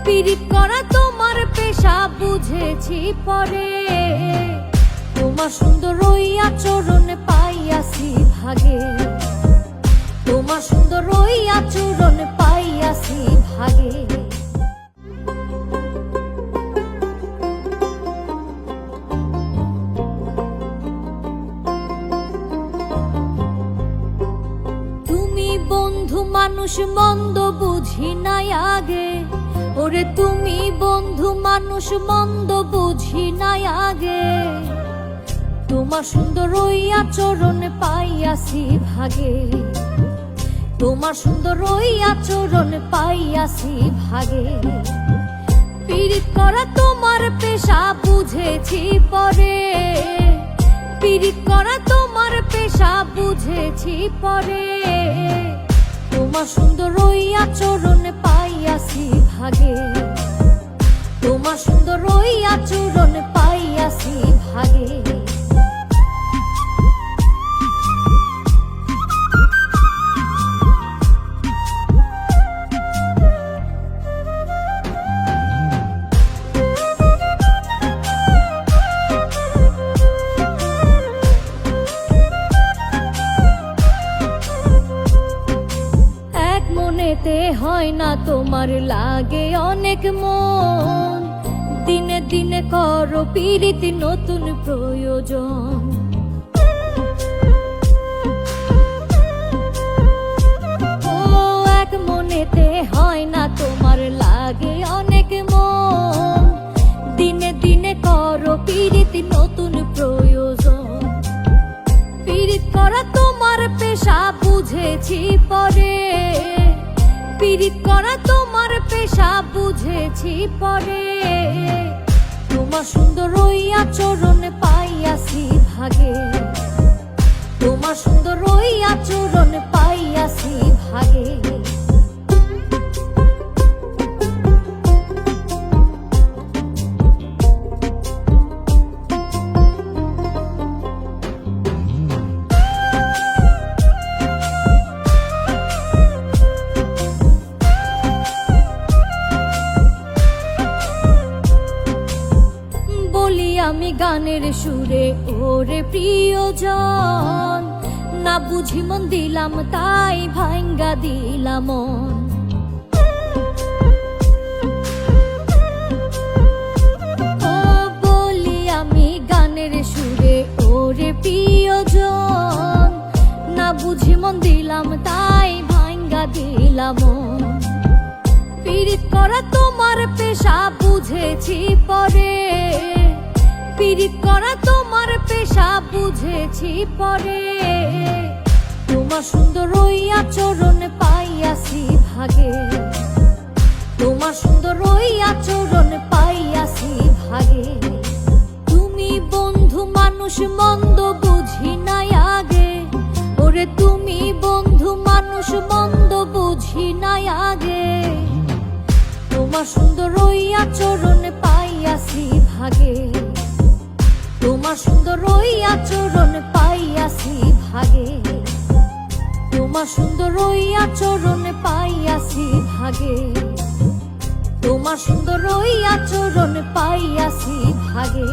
পীড়িত করা তোমার পেশা বুঝেছি পরে, তোমার সুন্দর ওই আচরণ পাইয়াছি ভাগে, তোমার সুন্দর ওই আচরণ পাইয়াছি ভাগে। তুমি বন্ধু মানুষ মন্দ বুঝি নাই আগে, ওরে তুমি বন্ধু মানুষ মন্দ বুঝি নাই আগে, তোমার সুন্দর ওই আচরণ পাইয়াছি ভাগে, তোমার সুন্দর ওই আচরণ পাইয়াছি ভাগে। পীড়িত করা তোমার পেশা বুঝেছি পরে, পীড়িত করা তোমার পেশা বুঝেছি পরে, তোমার সুন্দর ওই আচরণ পাইয়াছি ভাগে, তোমার সুন্দর ওই আচরণ পাইয়াছি ভাগে। মনেতে হয় না তোমার লাগে অনেক মন, দিনে দিনে করো পীড়িতি নতুন প্রয়োজন। ও এক মনেতে হয় না তোমার লাগে অনেক মন, দিনে দিনে করো পীড়িতি নতুন প্রয়োজন। পীড়িত করা তোমার পেশা বুঝেছি পরে, পীড়িত করা তোমার পেশা বুঝেছি পরে, তোমার সুন্দর ওই আচরণ পাইয়াছি ভাগে, তোমার সুন্দর ওই আচরণ পাইয়াছি ভাগে। আমি গানের সুরে ওরে প্রিয়জন, না বুঝি মন দিলাম তাই ভাঙ্গা দিলাম মন। ও বলি আমি গানের সুরে ওরে প্রিয়জন, না বুঝি মন দিলাম তাই ভাঙ্গা দিলাম মন। পীড়িত করা তোমার পেশা বুঝেছি পরে, পীড়িত করা তোমার পেশা বুঝেছি পরে, তোমার সুন্দর ওই আচরণ পাইয়াছি ভাগে, তোমার সুন্দর ওই আচরণ পাইয়াছি ভাগে। তুমি বন্ধু মানুষ মন্দ বুঝি নাই আগে, ওরে তুমি বন্ধু মানুষ মন্দ বুঝি নাই আগে, তোমার সুন্দর ওই আচরণ পাইয়াছি ভাগে, তোমার সুন্দর ওই আচরণ পাইয়াছি ভাগে, তোমার সুন্দর ওই আচরণ পাইয়াছি ভাগে, তোমার সুন্দর ওই আচরণ পাইয়াছি ভাগে।